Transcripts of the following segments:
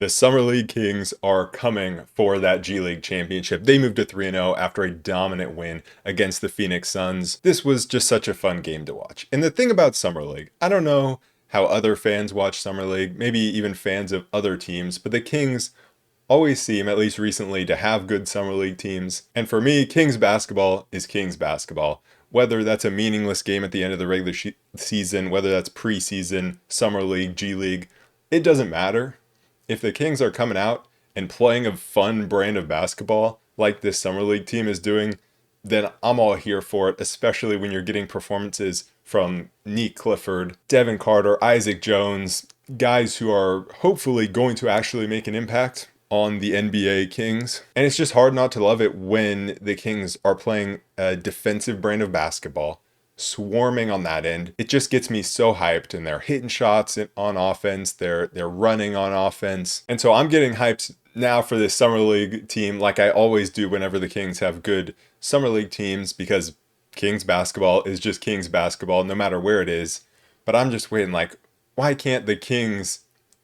The Summer League Kings are coming for that G League championship. They moved to 3-0 after a dominant win against the Phoenix Suns. This was just such a fun game to watch. And the thing about Summer League, I don't know how other fans watch Summer League, maybe even fans of other teams, but the Kings always seem, at least recently, to have good Summer League teams. And for me, Kings basketball is Kings basketball. Whether that's a meaningless game at the end of the regular season, whether that's preseason, Summer League, G League, it doesn't matter. If the Kings are coming out and playing a fun brand of basketball like this Summer League team is doing, then I'm all here for it, especially when you're getting performances from Nique Clifford, Devin Carter, Isaac Jones, guys who are hopefully going to actually make an impact on the NBA Kings. And it's just hard not to love it when the Kings are playing a defensive brand of basketball, swarming on that end. It just gets me so hyped, and they're hitting shots on offense, they're running on offense. And so I'm getting hyped now for this Summer League team like I always do whenever the Kings have good Summer League teams, because Kings basketball is just Kings basketball no matter where it is. But I'm just waiting, like, why can't the Kings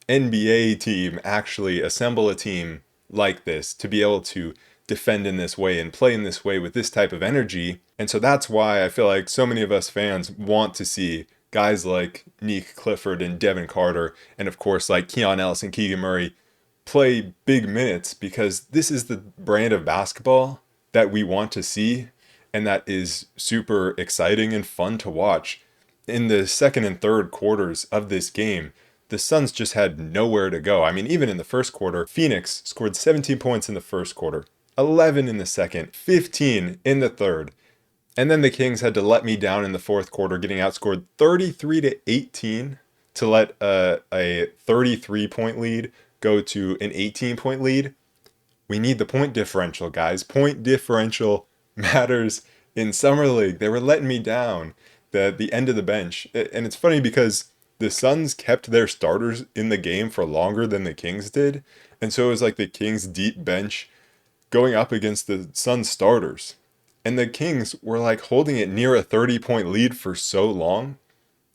NBA team actually assemble a team like this to be able to defend in this way and play in this way with this type of energy? And so that's why I feel like so many of us fans want to see guys like Nique Clifford and Devin Carter, and of course like Keon Ellis and Keegan Murray, play big minutes, because this is the brand of basketball that we want to see and that is super exciting and fun to watch. In the second and third quarters of this game, the Suns just had nowhere to go. I mean, even in the first quarter, Phoenix scored 17 points in the first quarter, 11 in the second, 15 in the third. And then the Kings had to let me down in the fourth quarter, getting outscored 33-18 to let a 33-point lead go to an 18-point lead. We need the point differential, guys. Point differential matters in Summer League. They were letting me down the end of the bench. And it's funny because the Suns kept their starters in the game for longer than the Kings did. And so it was like the Kings' deep bench going up against the Suns starters. And the Kings were like holding it near a 30-point lead for so long.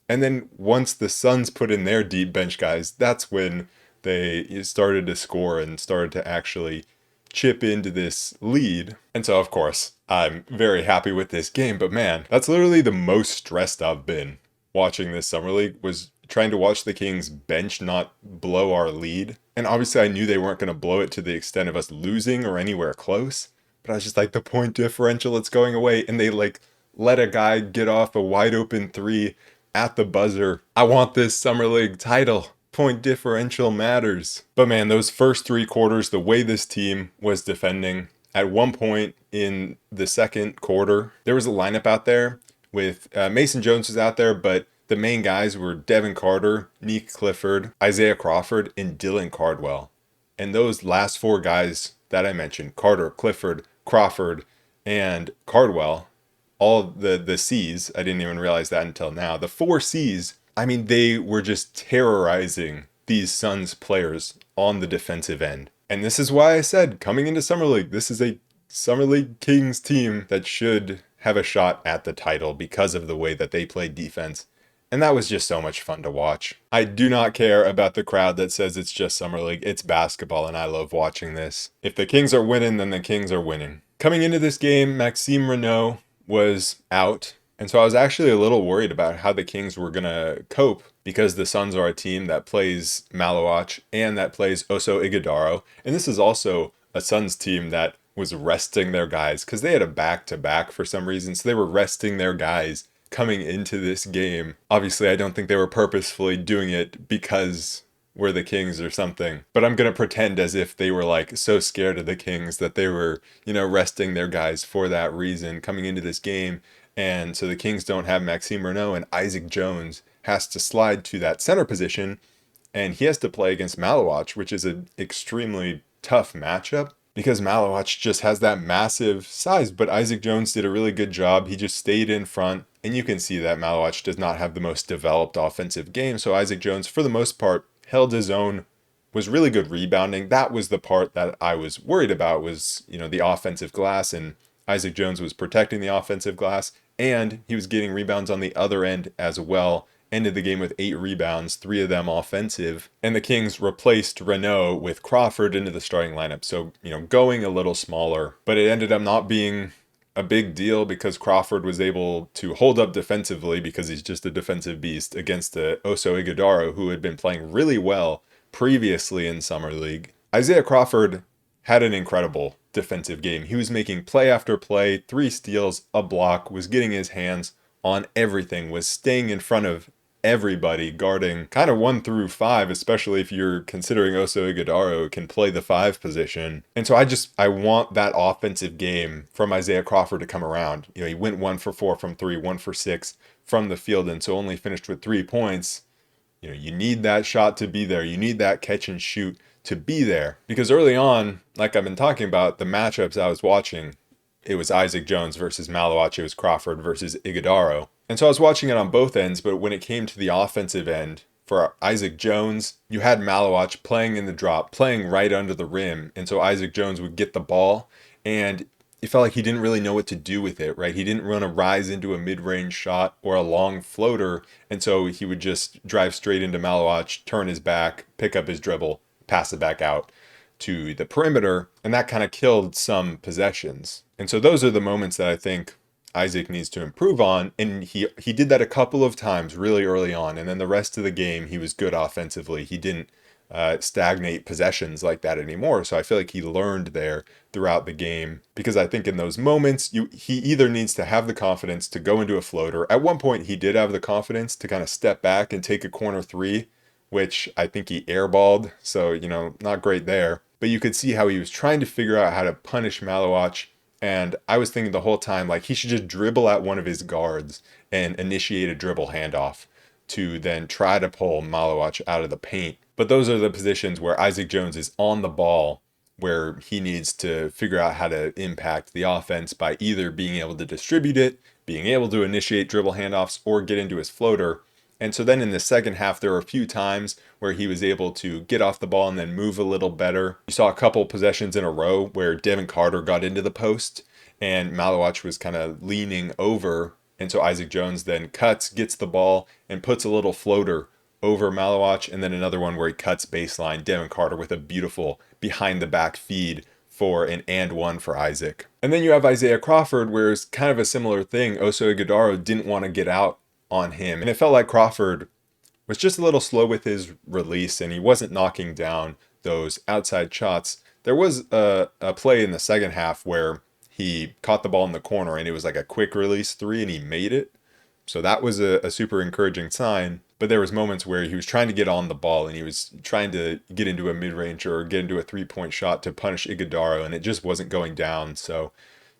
And then once the Suns put in their deep bench guys, that's when they started to score and started to actually chip into this lead. And so, of course, I'm very happy with this game. But man, that's literally the most stressed I've been watching this Summer League, was trying to watch the Kings bench not blow our lead. And obviously I knew they weren't going to blow it to the extent of us losing or anywhere close. But I was just like, the point differential, it's going away. And they like let a guy get off a wide open three at the buzzer. I want this Summer League title. Point differential matters. But man, those first three quarters, the way this team was defending, at one point in the second quarter, there was a lineup out there with Mason Jones was out there, but the main guys were Devin Carter, Nique Clifford, Isaiah Crawford, and Dylan Cardwell. And those last four guys that I mentioned, Carter, Clifford, Crawford, and Cardwell, all the C's, I didn't even realize that until now. The four C's, I mean, they were just terrorizing these Suns players on the defensive end. And this is why I said, coming into Summer League, this is a Summer League Kings team that should have a shot at the title because of the way that they play defense. And that was just so much fun to watch. I do not care about the crowd that says it's just Summer League. It's basketball, and I love watching this. If the Kings are winning, then the Kings are winning. Coming into this game, Maxime Renaud was out. And so I was actually a little worried about how the Kings were going to cope, because the Suns are a team that plays Malawach and that plays Oso Ighodaro. And this is also a Suns team that was resting their guys because they had a back-to-back for some reason. So they were resting their guys coming into this game. Obviously, I don't think they were purposefully doing it because we're the Kings or something. But I'm going to pretend as if they were like so scared of the Kings that they were, resting their guys for that reason coming into this game. And so the Kings don't have Maxime Renaud, and Isaac Jones has to slide to that center position. And he has to play against Malawach, which is an extremely tough matchup, because Malawach just has that massive size. But Isaac Jones did a really good job. He just stayed in front. And you can see that Malawach does not have the most developed offensive game. So Isaac Jones, for the most part, held his own, was really good rebounding. That was the part that I was worried about, was, the offensive glass. And Isaac Jones was protecting the offensive glass. And he was getting rebounds on the other end as well. ended the game with 8 rebounds, 3 of them offensive. And the Kings replaced Renault with Crawford into the starting lineup. So, going a little smaller, but it ended up not being a big deal because Crawford was able to hold up defensively because he's just a defensive beast against Oso Ighodaro, who had been playing really well previously in Summer League. Isaiah Crawford had an incredible defensive game. He was making play after play, 3 steals, a block, was getting his hands on everything, was staying in front of everybody, guarding kind of 1 through 5, especially if you're considering Oso Ighodaro can play the 5 position. And so I want that offensive game from Isaiah Crawford to come around. He went 1 for 4 from 3, 1 for 6 from the field, and so only finished with 3 points. You need that shot to be there. You need that catch and shoot to be there. Because early on, like I've been talking about, the matchups I was watching, it was Isaac Jones versus Malowac, it was Crawford versus Ighodaro. And so I was watching it on both ends, but when it came to the offensive end, for Isaac Jones, you had Malowac playing in the drop, playing right under the rim. And so Isaac Jones would get the ball, and it felt like he didn't really know what to do with it, right? He didn't want to rise into a mid-range shot or a long floater, and so he would just drive straight into Malowac, turn his back, pick up his dribble, pass it back out to the perimeter, and that kind of killed some possessions. And so those are the moments that I think Isaac needs to improve on, and he did that a couple of times really early on, and then the rest of the game he was good offensively. He didn't stagnate possessions like that anymore, so I feel like he learned there throughout the game, because I think in those moments he either needs to have the confidence to go into a floater. At one point he did have the confidence to kind of step back and take a corner 3, which I think he airballed, so not great there. But you could see how he was trying to figure out how to punish Malowac. And I was thinking the whole time, like, he should just dribble at one of his guards and initiate a dribble handoff to then try to pull Malowac out of the paint. But those are the positions where Isaac Jones is on the ball, where he needs to figure out how to impact the offense by either being able to distribute it, being able to initiate dribble handoffs, or get into his floater. And so then in the second half, there were a few times where he was able to get off the ball and then move a little better. You saw a couple possessions in a row where Devin Carter got into the post and Malowac was kind of leaning over. And so Isaac Jones then cuts, gets the ball, and puts a little floater over Malowac. And then another one where he cuts baseline, Devin Carter with a beautiful behind the back feed for an and 1 for Isaac. And then you have Isaiah Crawford, where it's kind of a similar thing. Oso Ighodaro didn't want to get out on him, and it felt like Crawford was just a little slow with his release, and he wasn't knocking down those outside shots. There was a play in the second half where he caught the ball in the corner, and it was like a quick release 3, and he made it. So that was a super encouraging sign. But there was moments where he was trying to get on the ball, and he was trying to get into a mid-range or get into a 3-point shot to punish Ighodaro, and it just wasn't going down. So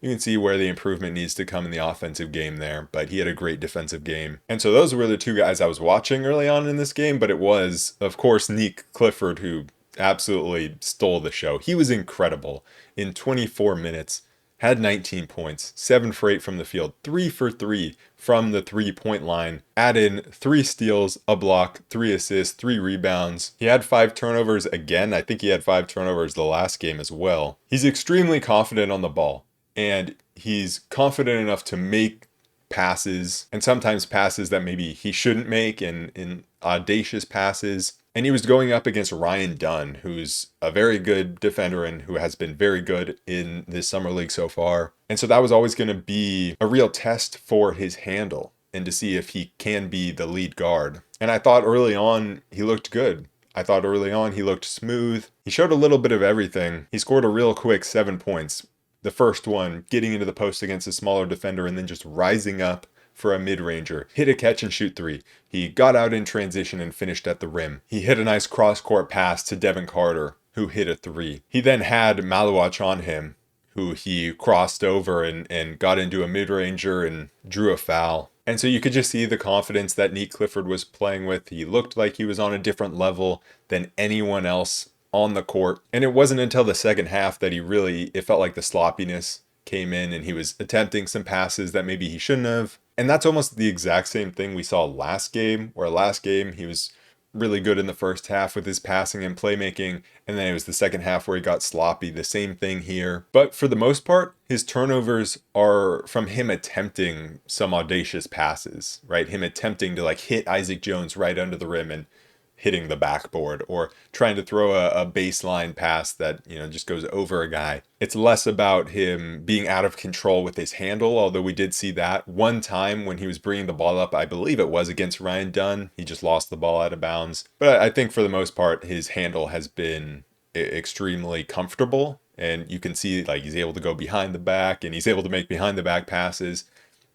you can see where the improvement needs to come in the offensive game there, but he had a great defensive game. And so those were the 2 guys I was watching early on in this game, but it was, of course, Nique Clifford who absolutely stole the show. He was incredible. In 24 minutes, had 19 points, 7 for 8 from the field, 3 for 3 from the 3-point line, added 3 steals, a block, 3 assists, 3 rebounds. He had 5 turnovers again. I think he had 5 turnovers the last game as well. He's extremely confident on the ball. And he's confident enough to make passes, and sometimes passes that maybe he shouldn't make, in audacious passes. And he was going up against Ryan Dunn, who's a very good defender and who has been very good in this summer league so far. And so that was always going to be a real test for his handle and to see if he can be the lead guard. And I thought early on he looked good. I thought early on he looked smooth. He showed a little bit of everything. He scored a real quick 7 points. The first one, getting into the post against a smaller defender and then just rising up for a mid-ranger. Hit a catch and shoot 3. He got out in transition and finished at the rim. He hit a nice cross-court pass to Devin Carter, who hit a 3. He then had Malowac on him, who he crossed over and got into a mid-ranger and drew a foul. And so you could just see the confidence that Nique Clifford was playing with. He looked like he was on a different level than anyone else on the court. And it wasn't until the second half that it felt like the sloppiness came in and he was attempting some passes that maybe he shouldn't have. And that's almost the exact same thing we saw last game, where last game he was really good in the first half with his passing and playmaking, and then it was the second half where he got sloppy. The same thing here. But for the most part, his turnovers are from him attempting some audacious passes, right? Him attempting to like hit Isaac Jones right under the rim and hitting the backboard, or trying to throw a baseline pass that, just goes over a guy. It's less about him being out of control with his handle, although we did see that one time when he was bringing the ball up. I believe it was against Ryan Dunn. He just lost the ball out of bounds. But I think for the most part, his handle has been extremely comfortable. And you can see like he's able to go behind the back and he's able to make behind the back passes.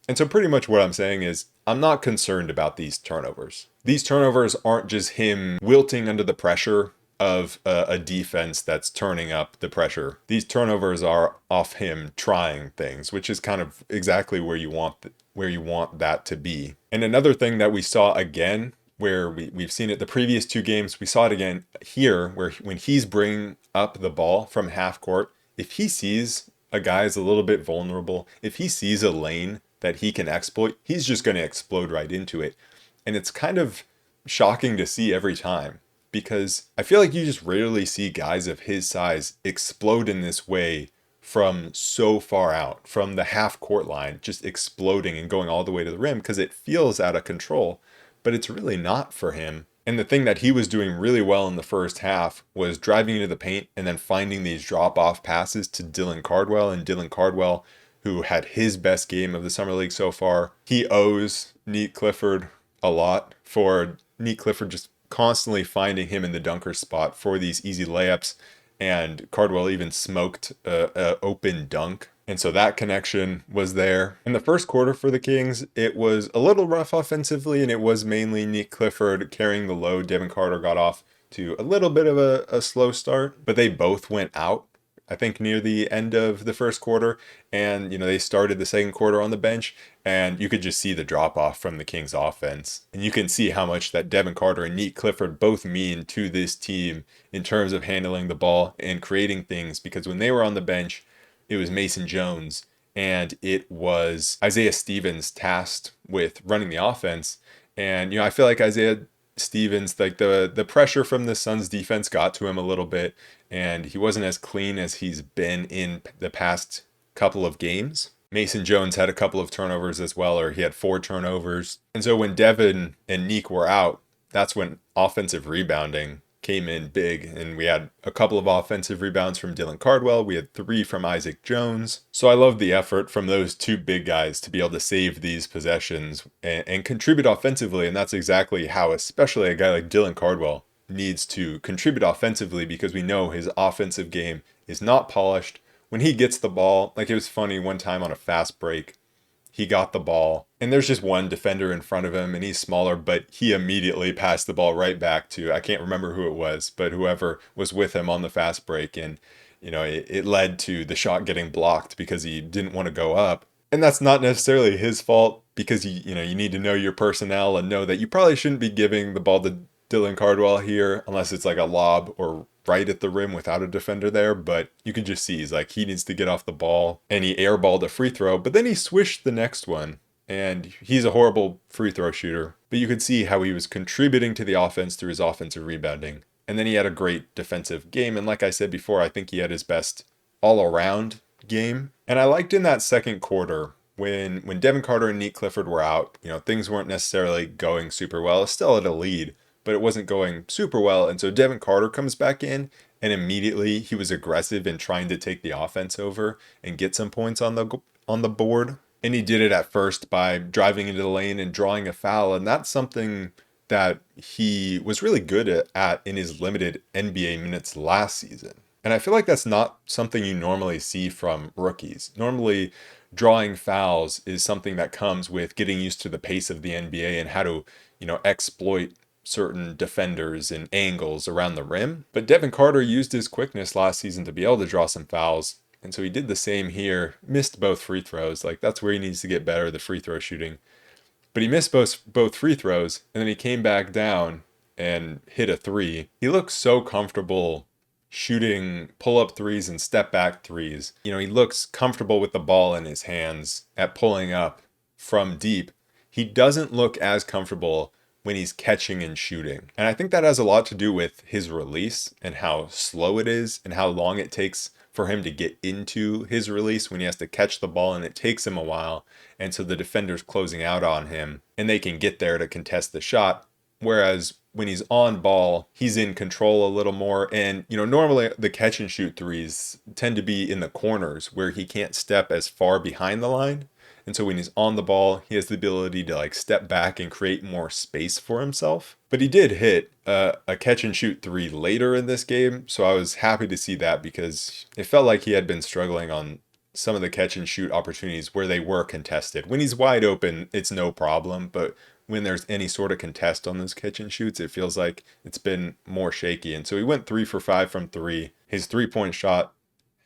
And so pretty much what I'm saying is I'm not concerned about these turnovers. These turnovers aren't just him wilting under the pressure of a defense that's turning up the pressure. These turnovers are off him trying things, which is kind of exactly where you want that to be. And another thing that we saw again, where we've seen it the previous two games, we saw it again here, where when he's bringing up the ball from half court, if he sees a guy is a little bit vulnerable, if he sees a lane that he can exploit, he's just going to explode right into it. And it's kind of shocking to see every time, because I feel like you just rarely see guys of his size explode in this way from so far out, from the half court line, just exploding and going all the way to the rim, because it feels out of control, but it's really not for him. And the thing that he was doing really well in the first half was driving into the paint and then finding these drop-off passes to Dylan Cardwell, and Dylan Cardwell, who had his best game of the Summer League so far. He owes Nique Clifford a lot for Nique Clifford just constantly finding him in the dunker spot for these easy layups, and Cardwell even smoked a open dunk. And so that connection was there. In the first quarter for the Kings, it was a little rough offensively, and it was mainly Nique Clifford carrying the load. Devin Carter got off to a little bit of a slow start, but they both went out, I think, near the end of the first quarter. And, they started the second quarter on the bench, and you could just see the drop off from the Kings offense. And you can see how much that Devin Carter and Nique Clifford both mean to this team in terms of handling the ball and creating things, because when they were on the bench, it was Mason Jones and it was Isaiah Stevens tasked with running the offense. And, I feel like Isaiah Stevens, like the pressure from the Suns defense got to him a little bit, and he wasn't as clean as he's been in the past couple of games. Mason Jones had a couple of turnovers as well, or he had 4 turnovers. And so when Devin and Nique were out, that's when offensive rebounding came in big, and we had a couple of offensive rebounds from Dylan Cardwell. We had 3 from Isaac Jones. So I love the effort from those 2 big guys to be able to save these possessions and contribute offensively. And that's exactly how, especially a guy like Dylan Cardwell, needs to contribute offensively, because we know his offensive game is not polished. When he gets the ball, like it was funny one time on a fast break, he got the ball and there's just one defender in front of him and he's smaller, but he immediately passed the ball right back to, I can't remember who it was, but whoever was with him on the fast break. And, it led to the shot getting blocked because he didn't want to go up. And that's not necessarily his fault, because you need to know your personnel and know that you probably shouldn't be giving the ball to Dylan Cardwell here unless it's like a lob or right at the rim without a defender there. But you can just see he needs to get off the ball, and he airballed a free throw, but then he swished the next one, and he's a horrible free throw shooter. But you could see how he was contributing to the offense through his offensive rebounding. And then he had a great defensive game, and like I said before, I think he had his best all-around game. And I liked in that second quarter when Devin Carter and Nique Clifford were out, things weren't necessarily going super well. It's still at a lead, but it wasn't going super well. And so Devin Carter comes back in, and immediately he was aggressive in trying to take the offense over and get some points on the board. And he did it at first by driving into the lane and drawing a foul. And that's something that he was really good at in his limited NBA minutes last season. And I feel like that's not something you normally see from rookies. Normally, drawing fouls is something that comes with getting used to the pace of the NBA and how to, exploit certain defenders and angles around the rim. But Devin Carter used his quickness last season to be able to draw some fouls. And so he did the same here, missed both free throws. Like, that's where he needs to get better, the free throw shooting. But he missed both free throws, and then he came back down and hit a 3. He looks so comfortable shooting pull-up threes and step-back threes. He looks comfortable with the ball in his hands at pulling up from deep. He doesn't look as comfortable when he's catching and shooting. And I think that has a lot to do with his release and how slow it is and how long it takes for him to get into his release when he has to catch the ball, and it takes him a while. And so the defender's closing out on him and they can get there to contest the shot. Whereas when he's on ball, he's in control a little more. And, normally the catch and shoot threes tend to be in the corners where he can't step as far behind the line. And so when he's on the ball, he has the ability to step back and create more space for himself. But he did hit a catch and shoot three later in this game. So I was happy to see that because it felt like he had been struggling on some of the catch and shoot opportunities where they were contested. When he's wide open, it's no problem. But when there's any sort of contest on those catch and shoots, it feels like it's been more shaky. And so he went 3 for 5 from three. His 3-point shot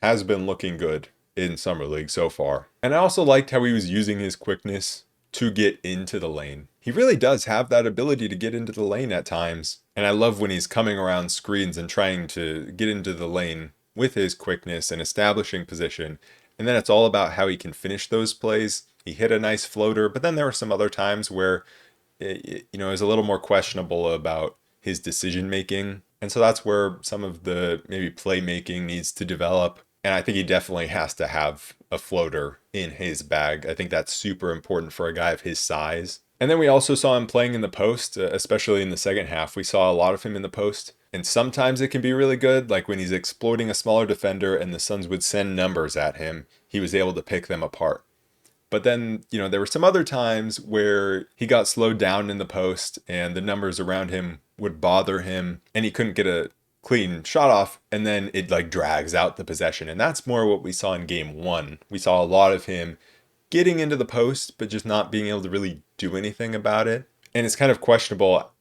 has been looking good in Summer League so far. And I also liked how he was using his quickness to get into the lane. He really does have that ability to get into the lane at times. And I love when he's coming around screens and trying to get into the lane with his quickness and establishing position. And then it's all about how he can finish those plays. He hit a nice floater, but then there were some other times where it was a little more questionable about his decision making. And so that's where some of the maybe playmaking needs to develop. And I think he definitely has to have a floater in his bag. I think that's super important for a guy of his size. And then we also saw him playing in the post, especially in the second half. We saw a lot of him in the post. And sometimes it can be really good, like when he's exploiting a smaller defender and the Suns would send numbers at him, he was able to pick them apart. But then, there were some other times where he got slowed down in the post and the numbers around him would bother him and he couldn't get a clean shot off, and then it drags out the possession. And that's more what we saw in game one. We saw a lot of him getting into the post, but just not being able to really do anything about it. And it's kind of questionable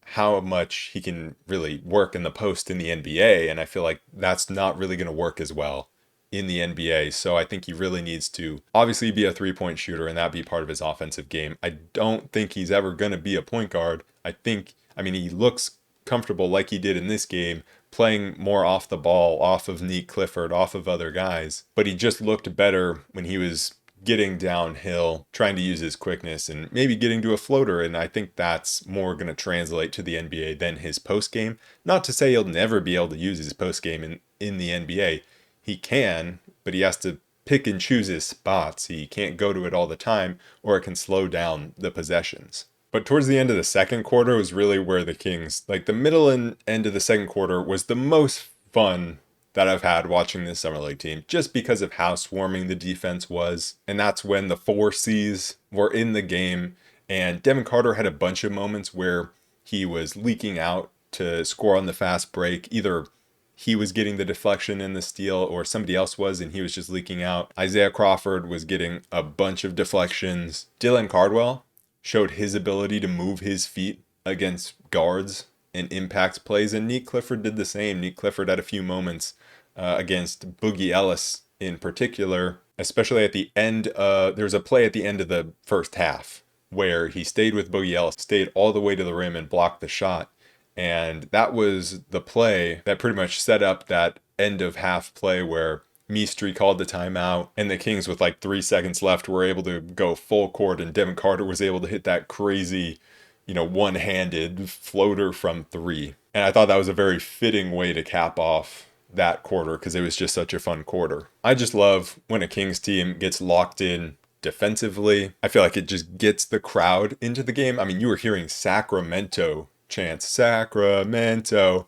how much he can really work in the post in the NBA. And I feel like that's not really going to work as well in the NBA. So I think he really needs to obviously be a 3-point shooter and that be part of his offensive game. I don't think he's ever going to be a point guard. He looks comfortable like he did in this game, playing more off the ball, off of Nique Clifford, off of other guys. But he just looked better when he was getting downhill, trying to use his quickness and maybe getting to a floater. And I think that's more going to translate to the NBA than his post game. Not to say he'll never be able to use his post game in the NBA. He can, but he has to pick and choose his spots. He can't go to it all the time or it can slow down the possessions. But towards the end of the second quarter was really where the Kings, the middle and end of the second quarter was the most fun that I've had watching this Summer League team, just because of how swarming the defense was. And that's when the 4Cs were in the game. And Devin Carter had a bunch of moments where he was leaking out to score on the fast break. Either he was getting the deflection and the steal or somebody else was and he was just leaking out. Isaiah Crawford was getting a bunch of deflections. Dylan Cardwell showed his ability to move his feet against guards and impact plays, and Nique Clifford did the same. Nique Clifford had a few moments against Boogie Ellis in particular, especially at the end. There was a play at the end of the first half where he stayed with Boogie Ellis, stayed all the way to the rim and blocked the shot. And that was the play that pretty much set up that end of half play where Meestry called the timeout and the Kings with 3 seconds left were able to go full court and Devin Carter was able to hit that crazy, one-handed floater from three. And I thought that was a very fitting way to cap off that quarter because it was just such a fun quarter. I just love when a Kings team gets locked in defensively. I feel like it just gets the crowd into the game. You were hearing Sacramento chants, Sacramento,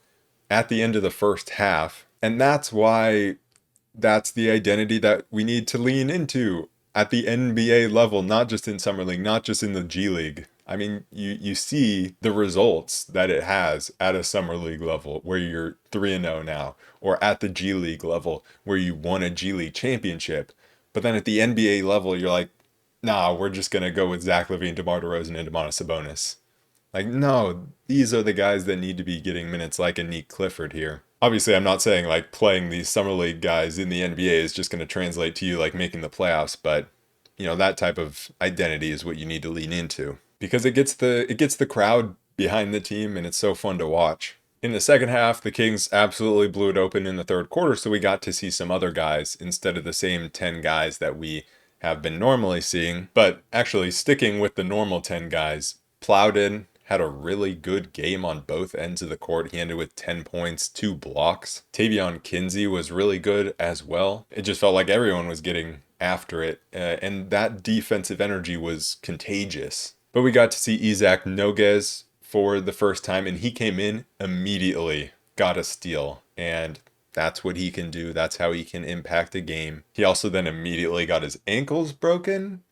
at the end of the first half. And that's why that's the identity that we need to lean into at the NBA level, not just in Summer League, not just in the G League. You see the results that it has at a Summer League level where you're 3-0 now, or at the G League level where you won a G League championship. But then at the NBA level, you're like, nah, we're just going to go with Zach LaVine, DeMar DeRozan, and Domantas Sabonis. No, these are the guys that need to be getting minutes like a Nique Clifford here. Obviously, I'm not saying playing these Summer League guys in the NBA is just going to translate to you making the playoffs, but that type of identity is what you need to lean into because it gets the crowd behind the team and it's so fun to watch. In the second half, the Kings absolutely blew it open in the third quarter, so we got to see some other guys instead of the same 10 guys that we have been normally seeing. But actually, sticking with the normal 10 guys, Plowden had a really good game on both ends of the court. He ended with 10 points, 2 blocks. Tavion Kinsey was really good as well. It just felt like everyone was getting after it, and that defensive energy was contagious. But we got to see Isaac Noguez for the first time, and he came in immediately, got a steal, and that's what he can do. That's how he can impact a game. He also then immediately got his ankles broken,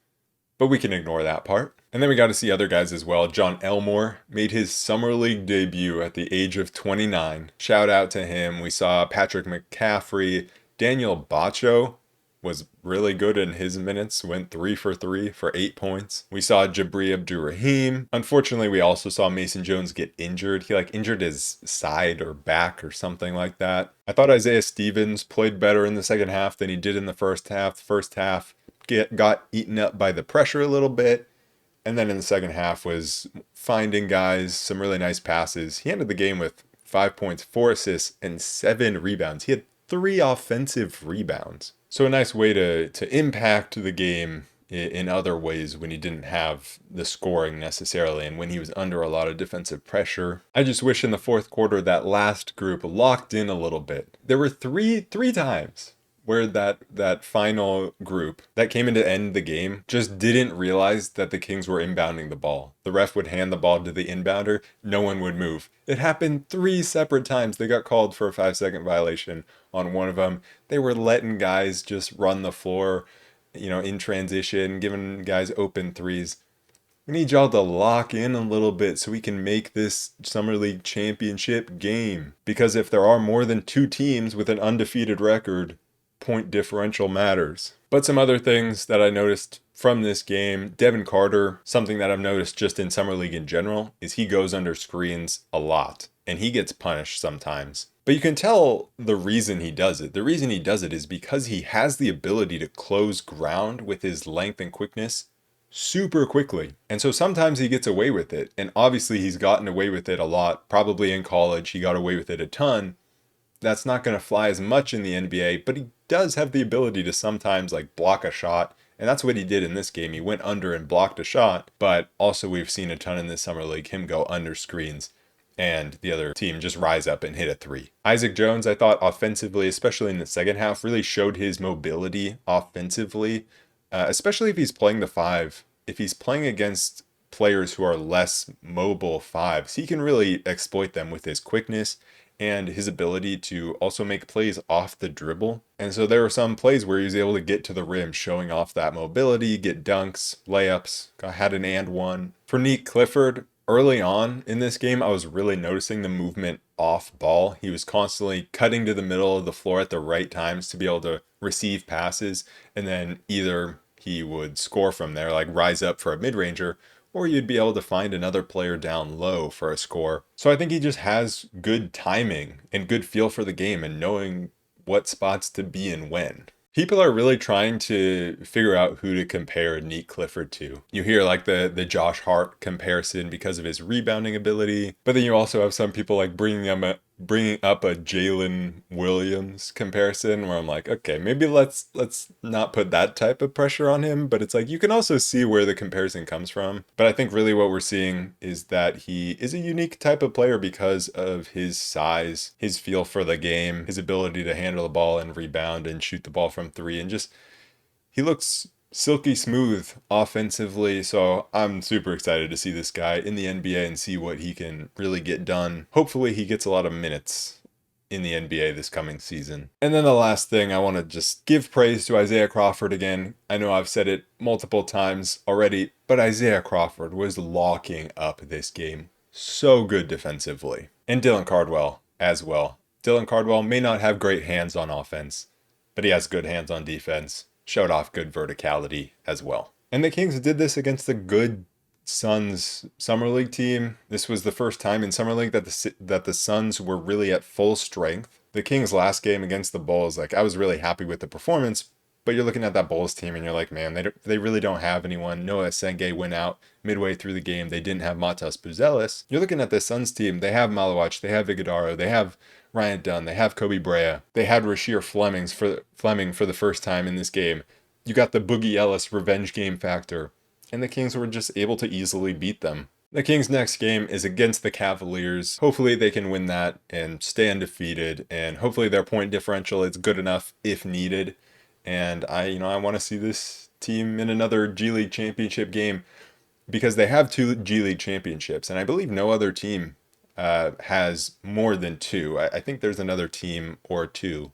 but we can ignore that part. And then we got to see other guys as well. John Elmore made his Summer League debut at the age of 29. Shout out to him. We saw Patrick McCaffrey. Daniel Bacho was really good in his minutes, went 3 for 3 for 8 points. We saw Jabri Abdurrahim. Unfortunately, we also saw Mason Jones get injured. He injured his side or back or something like that. I thought Isaiah Stevens played better in the second half than he did in the first half. The first half got eaten up by the pressure a little bit. And then in the second half was finding guys, some really nice passes. He ended the game with 5 points, 4 assists, and 7 rebounds. He had 3 offensive rebounds. So a nice way to impact the game in other ways when he didn't have the scoring necessarily and when he was under a lot of defensive pressure. I just wish in the fourth quarter that last group locked in a little bit. There were three times where that final group that came in to end the game just didn't realize that the Kings were inbounding the ball. The ref would hand the ball to the inbounder, no one would move. It happened 3 separate times. They got called for a 5-second violation on one of them. They were letting guys just run the floor, in transition, giving guys open threes. We need y'all to lock in a little bit so we can make this Summer League championship game. Because if there are more than 2 teams with an undefeated record, point differential matters. But some other things that I noticed from this game, Devin Carter, something that I've noticed just in Summer League in general, is he goes under screens a lot, and he gets punished sometimes. But you can tell the reason he does it. The reason he does it is because he has the ability to close ground with his length and quickness super quickly. And so sometimes he gets away with it, and obviously he's gotten away with it a lot. Probably in college, he got away with it a ton. That's not going to fly as much in the NBA, but he does have the ability to sometimes block a shot. And that's what he did in this game. He went under and blocked a shot, but also we've seen a ton in this Summer League, him go under screens and the other team just rise up and hit a 3. Isaac Jones, I thought offensively, especially in the second half, really showed his mobility offensively, especially if he's playing the 5. If he's playing against players who are less mobile 5s, he can really exploit them with his quickness and his ability to also make plays off the dribble. And so there were some plays where he was able to get to the rim, showing off that mobility, get dunks, layups, had an and one. For Nique Clifford, early on in this game, I was really noticing the movement off ball. He was constantly cutting to the middle of the floor at the right times to be able to receive passes, and then either he would score from there, rise up for a mid-ranger, or you'd be able to find another player down low for a score. So I think he just has good timing and good feel for the game and knowing what spots to be in when. People are really trying to figure out who to compare Nique Clifford to. You hear the Josh Hart comparison because of his rebounding ability, but then you also have some people bringing up a Jalen Williams comparison where I'm okay, maybe let's not put that type of pressure on him, but it's you can also see where the comparison comes from. But I think really what we're seeing is that he is a unique type of player because of his size, his feel for the game, his ability to handle the ball and rebound and shoot the ball from 3, and just he looks silky smooth offensively. So I'm super excited to see this guy in the NBA and see what he can really get done. Hopefully he gets a lot of minutes in the NBA this coming season. And then the last thing, I want to just give praise to Isaiah Crawford again. I know I've said it multiple times already, but Isaiah Crawford was locking up this game. So good defensively. And Dylan Cardwell as well. Dylan Cardwell may not have great hands on offense, but he has good hands on defense. Showed off good verticality as well. And the Kings did this against a good Suns Summer League team. This was the first time in Summer League that the Suns were really at full strength. The Kings' last game against the Bulls, I was really happy with the performance, but you're looking at that Bulls team and you're man, they really don't have anyone. Noah Senge went out midway through the game. They didn't have Matas Buzelis. You're looking at the Suns team. They have Malawach, they have Iguodaro, they have Ryan Dunn, they have Kobe Brea, they had Rasheer Fleming for the first time in this game. You got the Boogie Ellis revenge game factor, and the Kings were just able to easily beat them. The Kings' next game is against the Cavaliers. Hopefully they can win that and stay undefeated, and hopefully their point differential is good enough if needed. And I want to see this team in another G League championship game because they have two G League championships, and I believe no other team has more than two. I think there's another team or two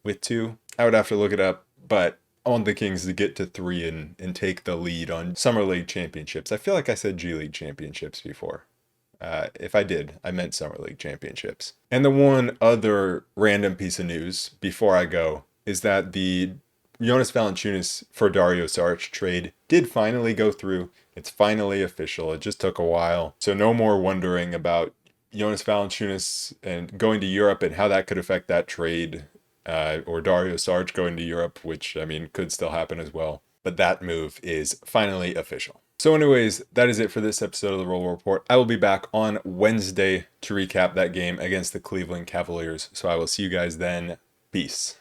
with two. I would have to look it up, but I want the Kings to get to three and take the lead on Summer League championships. I feel like I said G League championships before. If I did, I meant Summer League championships. And the one other random piece of news before I go is that the Jonas Valanciunas for Dario Saric trade did finally go through. It's finally official. It just took a while. So no more wondering about Jonas Valanciunas and going to Europe and how that could affect that trade, or Dario Saric going to Europe, which, I mean, could still happen as well. But that move is finally official. So anyways, that is it for this episode of the Roll Report. I will be back on Wednesday to recap that game against the Cleveland Cavaliers. So I will see you guys then. Peace.